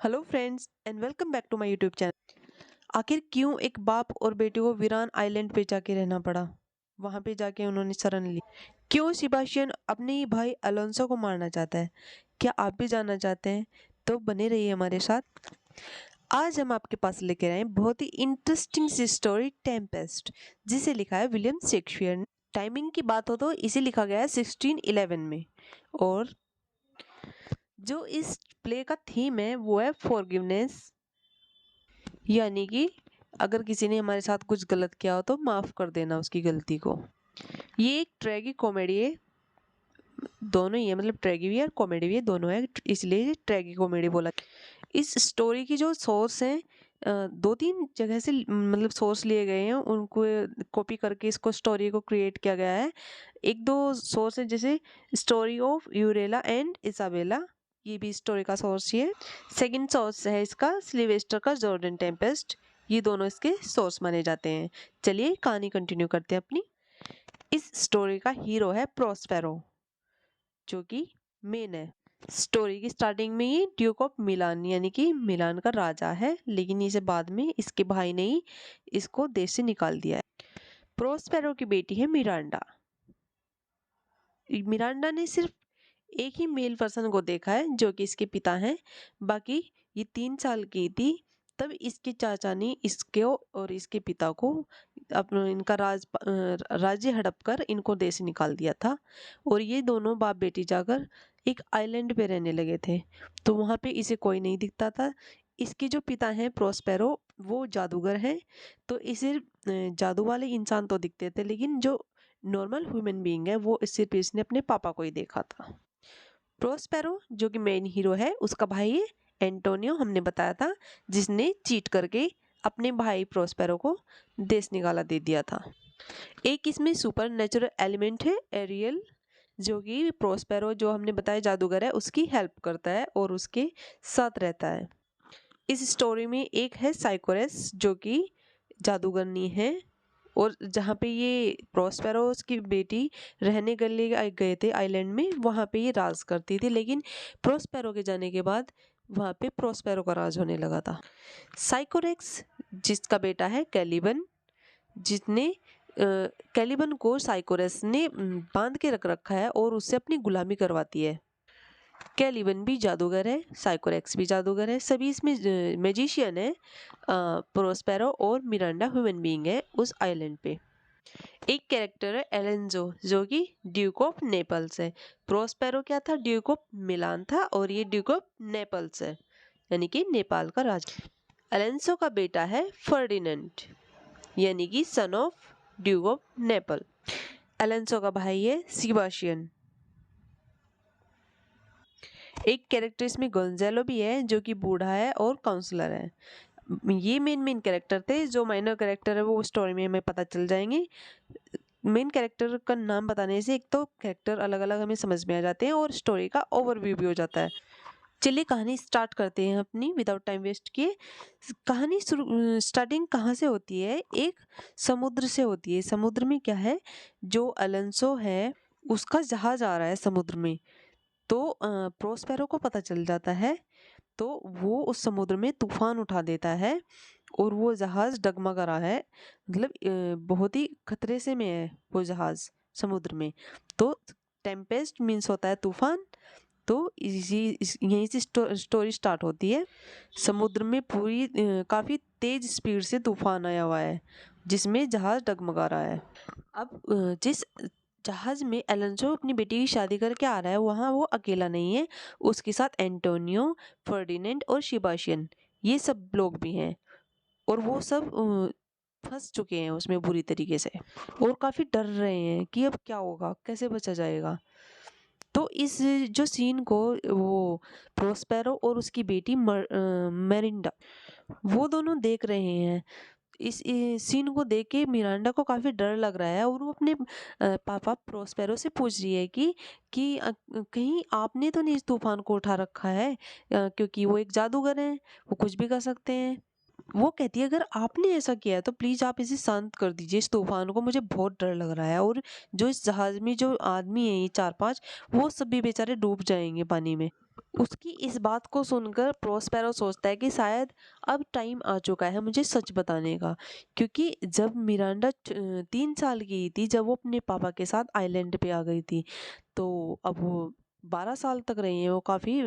Hello friends and welcome back to my YouTube channel. आखिर क्यों एक बाप और बेटे को वीरान आइलैंड पे जाके रहना पड़ा? वहां पे जाके उन्होंने शरण ली। क्यों सिबाशियन अपने ही भाई अलोंसो को मारना चाहता है? क्या आप भी जानना चाहते हैं? तो बने रहिए हमारे साथ। आज हम आपके पास लेकर आए हैं बहुत ही इंटरेस्टिंग सी स्टोरी, टेम्पेस्ट, जिसे लिखा है विलियम शेक्सपियर ने। टाइमिंग की बात हो तो इसे लिखा गया है 1611 में। और जो इस प्ले का थीम है वो है फॉरगिवनेस, यानी कि अगर किसी ने हमारे साथ कुछ गलत किया हो तो माफ़ कर देना उसकी गलती को। ये एक ट्रेगी कॉमेडी है, दोनों ही है, मतलब ट्रेगी भी है और कॉमेडी भी है, दोनों है, इसलिए ट्रेगी कॉमेडी बोला। इस स्टोरी की जो सोर्स हैं, दो तीन जगह से मतलब सोर्स लिए गए हैं, उनको कॉपी करके इसको स्टोरी को क्रिएट किया गया है। एक दो सोर्स है जैसे स्टोरी ऑफ यूरेला एंड इसाबेला, ये भी स्टोरी का सोर्स ही है। सेकंड सोर्स है इसका सिल्वेस्टर का जॉर्डन टेम्पेस्ट, ये दोनों इसके सोर्स माने जाते हैं। चलिए कहानी कंटिन्यू करते हैं अपनी। इस स्टोरी का हीरो है प्रोस्पेरो, जो कि मेन है। स्टोरी की स्टार्टिंग में ही ड्यूक ऑफ मिलान यानी कि मिलान का राजा है, लेकिन इसे बाद में इसके भाई ने ही इसको देश से निकाल दिया है। प्रोस्पेरो की बेटी है मिरांडा। मिरांडा ने सिर्फ एक ही मेल पर्सन को देखा है जो कि इसके पिता हैं। बाकी ये 3 साल की थी तब इसके चाचा ने इसको और इसके पिता को अपना इनका राज्य हड़प कर इनको देश से निकाल दिया था। और ये दोनों बाप बेटी जाकर एक आइलैंड पे रहने लगे थे। तो वहाँ पे इसे कोई नहीं दिखता था। इसके जो पिता हैं प्रोस्पेरो, वो जादूगर हैं। तो इसे जादू वाले इंसान तो दिखते थे, लेकिन जो नॉर्मल ह्यूमन बीइंग है वो सिर्फ इसने अपने पापा को ही देखा था। प्रोस्पेरो जो कि मेन हीरो है, उसका भाई है एंटोनियो, हमने बताया था, जिसने चीट करके अपने भाई प्रोस्पेरो को देश निकाला दे दिया था। एक इसमें सुपर नेचुरल एलिमेंट है एरियल, जो कि प्रोस्पेरो जो हमने बताया जादूगर है उसकी हेल्प करता है और उसके साथ रहता है। इस स्टोरी में एक है साइकोरेस जो कि जादूगरनी है। और जहाँ पे ये प्रोस्पेरोस की बेटी रहने के लिए गए थे आइलैंड में, वहाँ पे ये राज करती थी, लेकिन प्रोस्पेरो के जाने के बाद वहाँ पे प्रोस्पेरो का राज होने लगा था। साइकोरेक्स जिसका बेटा है कैलिबन, जिसने कैलिबन को साइकोरेस ने बांध के रख रखा है और उससे अपनी गुलामी करवाती है। कैलिबन भी जादूगर है, साइकोरेक्स भी जादूगर है, सभी इसमें मैजिशियन है। प्रोस्पेरो और मिरांडा ह्यूमन बीइंग है उस आइलैंड पे। एक कैरेक्टर है एलेंजो जो कि ड्यूक ऑफ नेपल्स है। प्रोस्पेरो क्या था? ड्यूक ऑफ मिलान था और ये ड्यूक ऑफ नेपल्स है, यानी कि नेपाल का राजा। एलेंसो का बेटा है फर्डिनेंड, यानी कि son of duke of Naples. Alonso का भाई है सिबाशियन। एक कैरेक्टर इसमें गोंजेलो भी है जो कि बूढ़ा है और काउंसलर है। ये मेन कैरेक्टर थे। जो माइनर कैरेक्टर है वो स्टोरी में हमें पता चल जाएंगे। मेन कैरेक्टर का नाम बताने से एक तो कैरेक्टर अलग अलग हमें समझ में आ जाते हैं और स्टोरी का ओवरव्यू भी हो जाता है। चलिए कहानी स्टार्ट करते हैं अपनी विदाउट टाइम वेस्ट किए। कहानी स्टार्टिंग कहाँ से होती है? एक समुद्र से होती है। समुद्र में क्या है, जो अलेंसो है उसका जहाज आ रहा है समुद्र में। तो प्रोस्पेरो को पता चल जाता है, तो वो उस समुद्र में तूफान उठा देता है और वो जहाज डगमगा रहा है, मतलब बहुत ही खतरे से में है वो जहाज समुद्र में। तो टेम्पेस्ट मीन्स होता है तूफान। तो यहीं से स्टोरी स्टार्ट होती है। समुद्र में पूरी काफ़ी तेज स्पीड से तूफान आया हुआ है जिसमें जहाज डगमगा रहा है। अब जिस जहाज में एलेंसो अपनी बेटी की शादी करके आ रहा है वहाँ वो अकेला नहीं है, उसके साथ एंटोनियो, फर्डिनेंड और शिबाशियन, ये सब लोग भी हैं। और वो सब फंस चुके हैं उसमें बुरी तरीके से और काफ़ी डर रहे हैं कि अब क्या होगा, कैसे बचा जाएगा। तो इस जो सीन को वो प्रोस्पेरो और उसकी बेटी मेरिंडा, वो दोनों देख रहे हैं। इस सीन को देख के मिरांडा को काफ़ी डर लग रहा है और वो अपने पापा प्रोस्पेरो से पूछ रही है कि कहीं आपने तो नहीं इस तूफान को उठा रखा है, क्योंकि वो एक जादूगर हैं, वो कुछ भी कर सकते हैं। वो कहती है अगर आपने ऐसा किया है तो प्लीज आप इसे शांत कर दीजिए, इस तूफान को, मुझे बहुत डर लग रहा है। और जो इस जहाज में जो आदमी है, ये 4-5, वो सभी बेचारे डूब जाएंगे पानी में। उसकी इस बात को सुनकर प्रोस्पेरो सोचता है कि शायद अब टाइम आ चुका है मुझे सच बताने का, क्योंकि जब मिरांडा 3 साल की थी, जब वो अपने पापा के साथ आइलैंड पे आ गई थी, तो अब वो 12 साल तक रही हैं, वो काफ़ी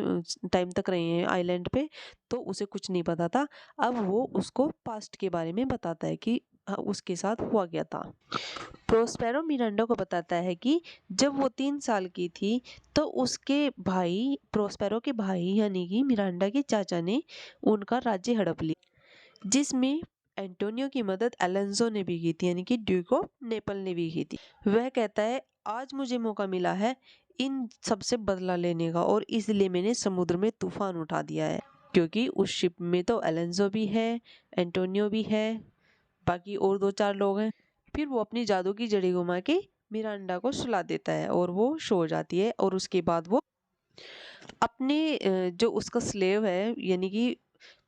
टाइम तक रही हैं आइलैंड पे, तो उसे कुछ नहीं पता था। अब वो उसको पास्ट के बारे में बताता है कि उसके साथ हुआ क्या था। प्रोस्पेरो मिरांडा को बताता है कि जब वो 3 साल की थी, तो उसके भाई, प्रोस्पेरो के भाई यानी कि मिरांडा के चाचा ने उनका राज्य हड़प लिया, जिसमें एंटोनियो की मदद अलेंजो ने भी की थी, यानी कि ड्यूक ऑफ नेपल ने भी की थी। वह कहता है आज मुझे मौका मिला है इन सबसे बदला लेने का, और इसलिए मैंने समुद्र में तूफान उठा दिया है, क्योंकि उस शिप में तो अलेंजो भी है, एंटोनियो भी है, बाकी और 2-4 लोग हैं। फिर वो अपनी जादू की जड़ी घुमा के मिरांडा को सुला देता है और वो सो जाती है। और उसके बाद वो अपने जो उसका स्लेव है, यानी कि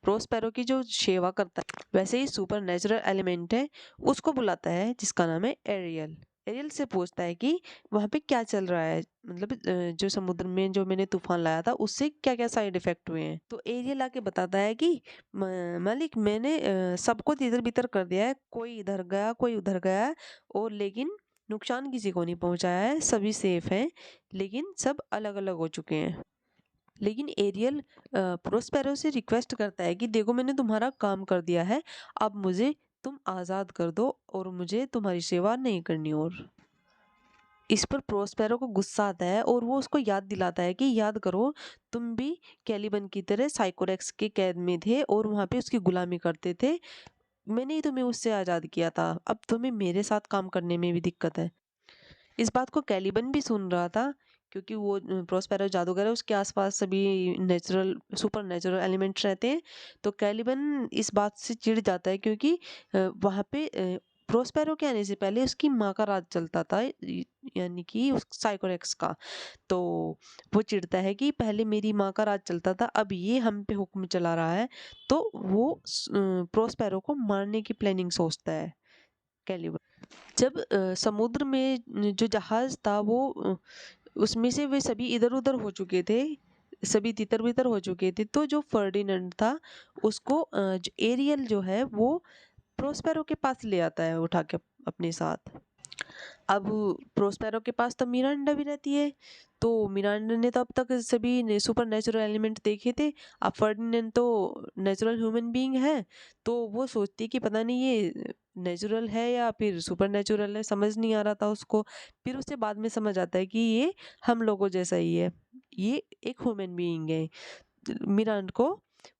प्रोस्पेरो की जो सेवा करता है, वैसे ही सुपर नेचुरल एलिमेंट है, उसको बुलाता है, जिसका नाम है एरियल। एरियल से पूछता है कि वहाँ पे क्या चल रहा है, मतलब जो समुद्र में जो मैंने तूफान लाया था उससे क्या क्या साइड इफेक्ट हुए हैं। तो एरियल आके बताता है कि मालिक, मैंने सबको तितर बितर कर दिया है, कोई इधर गया कोई उधर गया है, और लेकिन नुकसान किसी को नहीं पहुंचाया है, सभी सेफ हैं, लेकिन सब अलग अलग हो चुके हैं। लेकिन एरियल प्रोस्पेरो से रिक्वेस्ट करता है कि देखो मैंने तुम्हारा काम कर दिया है, अब मुझे तुम आज़ाद कर दो और मुझे तुम्हारी सेवा नहीं करनी। और इस पर प्रोस्पेरो को गुस्सा आता है और वो उसको याद दिलाता है कि याद करो, तुम भी कैलिबन की तरह साइकोरेक्स के कैद में थे और वहाँ पे उसकी गुलामी करते थे, मैंने ही तुम्हें उससे आज़ाद किया था, अब तुम्हें मेरे साथ काम करने में भी दिक्कत है। इस बात को कैलिबन भी सुन रहा था, क्योंकि वो प्रोस्पेरो जादूगर है, उसके आसपास सभी नेचुरल सुपर नेचुरल एलिमेंट्स रहते हैं। तो कैलिबन इस बात से चिढ़ जाता है, क्योंकि वहाँ पे प्रोस्पेरो के आने से पहले उसकी माँ का राज चलता था, यानी कि उस साइकोरेक्स का। तो वो चिढ़ता है कि पहले मेरी माँ का राज चलता था, अब ये हम पे हुक्म चला रहा है। तो वो प्रोस्पेरो को मारने की प्लानिंग सोचता है कैलिबन। जब समुद्र में जो जहाज था वो उसमें से वे सभी इधर उधर हो चुके थे, सभी तितर बितर हो चुके थे, तो जो फर्डिनेंड था उसको जो एरियल जो है वो प्रोस्पेरो के पास ले आता है उठा के अपने साथ। अब प्रोस्पेरो के पास तो मिरांडा भी रहती है, तो मिरांडा ने तो अब तक सभी सुपर नेचुरल एलिमेंट देखे थे, अब फर्डिनेंड तो नेचुरल ह्यूमन बीइंग है, तो वो सोचती है कि पता नहीं ये नेचुरल है या फिर सुपर नेचुरल है, समझ नहीं आ रहा था उसको। फिर उसे बाद में समझ आता है कि ये हम लोगों जैसा ही है, ये एक ह्यूमन बीइंग है। मिरांड को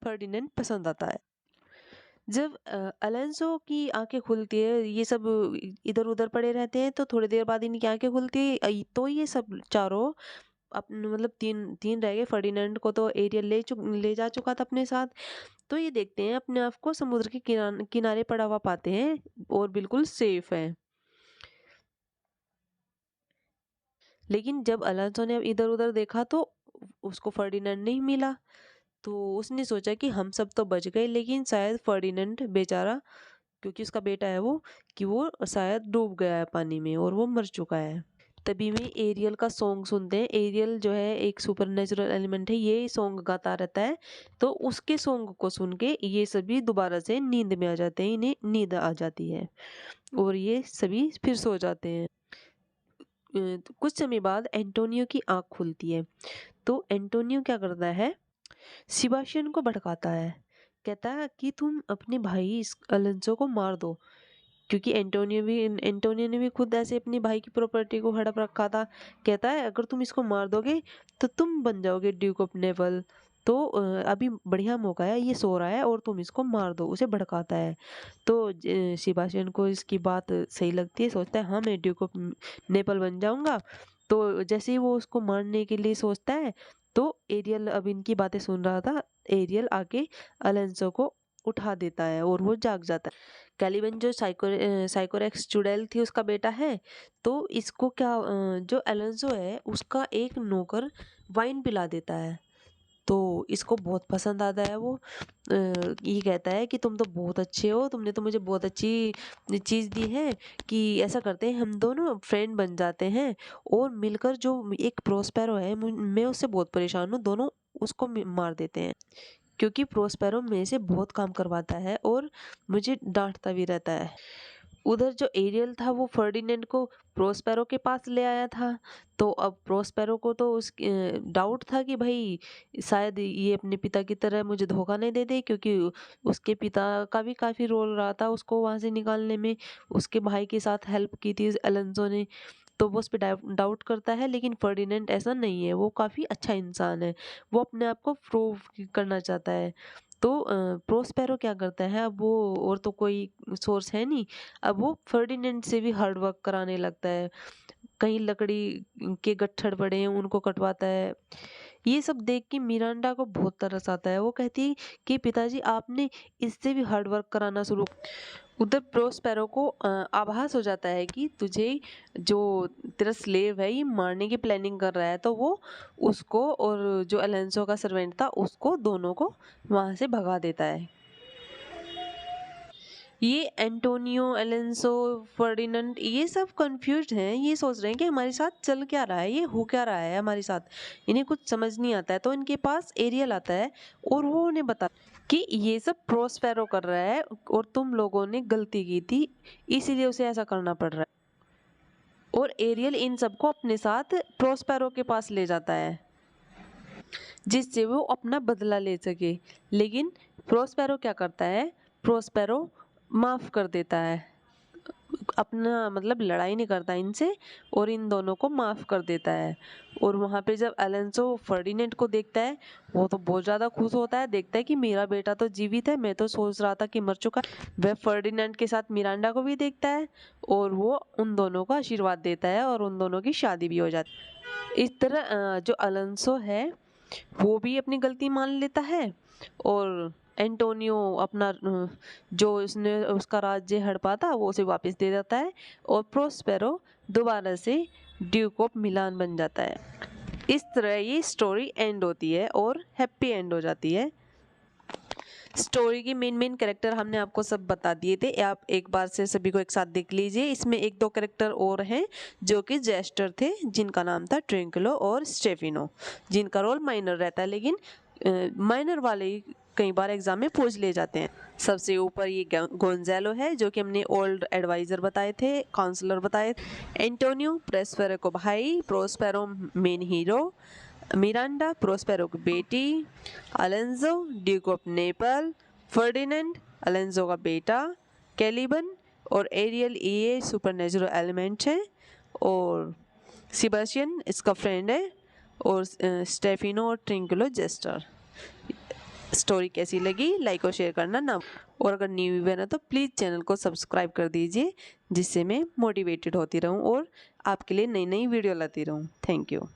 फर्डिनेंड पसंद आता है। जब अलेंसो की आंखें खुलती है, ये सब इधर उधर पड़े रहते हैं, तो थोड़ी देर बाद इनकी आंखें खुलती है, तो ये सब चारों अपने, मतलब तीन तीन रह गए, फर्डिनेंड को तो एरियल ले जा चुका था अपने साथ। तो ये देखते हैं अपने आप को समुद्र के किनारे पड़ा हुआ पाते हैं और बिल्कुल सेफ है। लेकिन जब अलेंसो ने इधर उधर देखा तो उसको फर्डिनेंड नहीं मिला, तो उसने सोचा कि हम सब तो बच गए, लेकिन शायद फर्डिनेंड बेचारा, क्योंकि उसका बेटा है वो, कि वो शायद डूब गया है पानी में और वो मर चुका है। तभी में एरियल का सॉन्ग सुनते हैं। एरियल जो है एक सुपर नेचुरल एलिमेंट है, ये सॉन्ग गाता रहता है, तो उसके सॉन्ग को सुन के ये सभी दोबारा से नींद में आ जाते हैं, इन्हें नींद आ जाती है और ये सभी फिर सो जाते हैं। तो कुछ समय बाद एंटोनियो की आंख खुलती है, तो एंटोनियो क्या करता है, सिबाशियन को भड़काता है, कहता है कि तुम अपने भाई इस अलेंसो को मार दो, क्योंकि एंटोनियो ने भी खुद ऐसे अपने भाई की प्रॉपर्टी को हड़प रखा था। कहता है अगर तुम इसको मार दोगे तो तुम बन जाओगे ड्यूक ऑफ नेवल, तो अभी बढ़िया मौका है, ये सो रहा है और तुम इसको मार दो, उसे भड़काता है। तो सेबास्टियन को इसकी बात सही लगती है, सोचता है हाँ मैं ड्यूक ऑफ नेपल बन जाऊंगा। तो जैसे ही वो उसको मारने के लिए सोचता है, तो एरियल अब इनकी बातें सुन रहा था, एरियल आके अलेंसो को उठा देता है और वो जाग जाता है। कैलिबन जो साइकोरेक्स चुड़ैल थी उसका बेटा है, तो इसको क्या जो एलोंसो है उसका एक नौकर वाइन पिला देता है, तो इसको बहुत पसंद आता है वो। ये कहता है कि तुम तो बहुत अच्छे हो, तुमने तो मुझे बहुत अच्छी चीज़ दी है कि ऐसा करते हैं हम दोनों फ्रेंड बन जाते हैं और मिलकर जो एक प्रोस्पेरो है मैं उससे बहुत परेशान हूँ, दोनों उसको मार देते हैं क्योंकि प्रोस्पेरो मेरे से बहुत काम करवाता है और मुझे डांटता भी रहता है। उधर जो एरियल था वो फर्डिनेंड को प्रोस्पेरो के पास ले आया था। तो अब प्रोस्पेरो को तो उस डाउट था कि भाई शायद ये अपने पिता की तरह मुझे धोखा नहीं दे दे, क्योंकि उसके पिता का भी काफ़ी रोल रहा था उसको वहाँ से निकालने में। उसके भाई के साथ हेल्प की थी अलोंसो ने। तो वो उस पे डाउट करता है, लेकिन फर्डिनेंड ऐसा नहीं है, वो काफ़ी अच्छा इंसान है। वो अपने आप को प्रूव करना चाहता है। तो प्रोस्पेरो क्या करता है, अब वो और तो कोई सोर्स है नहीं, अब वो फर्डिनेंड से भी हार्ड वर्क कराने लगता है। कहीं लकड़ी के गट्ठर पड़े हैं उनको कटवाता है। ये सब देख के मिरांडा को बहुत तरस आता है। वो कहती है कि पिताजी आपने इससे भी हार्ड वर्क कराना शुरू। उधर प्रोस्पेरो को आभास हो जाता है कि तुझे जो तेरा स्लेव है ये मारने की प्लानिंग कर रहा है। तो वो उसको और जो अलेंसो का सर्वेंट था उसको दोनों को वहां से भगा देता है। ये एंटोनियो, एलेंसो, फर्डिनेंड ये सब कंफ्यूज्ड हैं। ये सोच रहे हैं कि हमारे साथ चल क्या रहा है, ये हो क्या रहा है हमारे साथ। इन्हें कुछ समझ नहीं आता है। तो इनके पास एरियल आता है और वो उन्हें बता कि ये सब प्रोस्पेरो कर रहा है और तुम लोगों ने गलती की थी, इसीलिए उसे ऐसा करना पड़ रहा है। और एरियल इन सबको अपने साथ प्रोस्पेरो के पास ले जाता है जिससे वो अपना बदला ले सके। लेकिन प्रोस्पेरो क्या करता है, प्रोस्पेरो माफ कर देता है, अपना मतलब लड़ाई नहीं करता इनसे और इन दोनों को माफ कर देता है। और वहाँ पे जब अलेंसो फर्डिनेंड को देखता है वो तो बहुत ज़्यादा खुश होता है, देखता है कि मेरा बेटा तो जीवित है, मैं तो सोच रहा था कि मर चुका है। वह फर्डिनेंड के साथ मिरांडा को भी देखता है और वो उन दोनों को आशीर्वाद देता है और उन दोनों की शादी भी हो जाती है। इस तरह जो अलेंसो है वो भी अपनी गलती मान लेता है और एंटोनियो अपना जो उसने उसका राज्य हड़पा था वो उसे वापस दे देता है और प्रोस्पेरो दोबारा से ड्यूक ऑफ मिलान बन जाता है। इस तरह ये स्टोरी एंड होती है और हैप्पी एंड हो जाती है। स्टोरी की मेन कैरेक्टर हमने आपको सब बता दिए थे, आप एक बार से सभी को एक साथ देख लीजिए। इसमें एक दो कैरेक्टर और हैं जो कि जेस्टर थे, जिनका नाम था ट्रिंकलो और स्टेफिनो, जिनका रोल माइनर रहता है, लेकिन माइनर वाले ही कई बार एग्जाम में पूछ ले जाते हैं। सबसे ऊपर ये गोंजालो है जो कि हमने ओल्ड एडवाइजर बताए थे, काउंसलर बताए। एंटोनियो प्रोस्पेरो को भाई, Prospero main hero, Miranda Prospero की बेटी, अलेंजो ड्यूक ऑफ नेपल, फर्डिनेंड अलेंजो का बेटा, कैलिबन और एरियल ये सुपरनेचुरल एलिमेंट है और सेबास्टियन इसका फ्रेंड है और स्टेफिनो और ट्रिंकुलो जेस्टर। स्टोरी कैसी लगी लाइक और शेयर करना ना, और अगर न्यू व्यूअर है तो प्लीज़ चैनल को सब्सक्राइब कर दीजिए जिससे मैं मोटिवेटेड होती रहूं और आपके लिए नई नई वीडियो लाती रहूं। Thank you.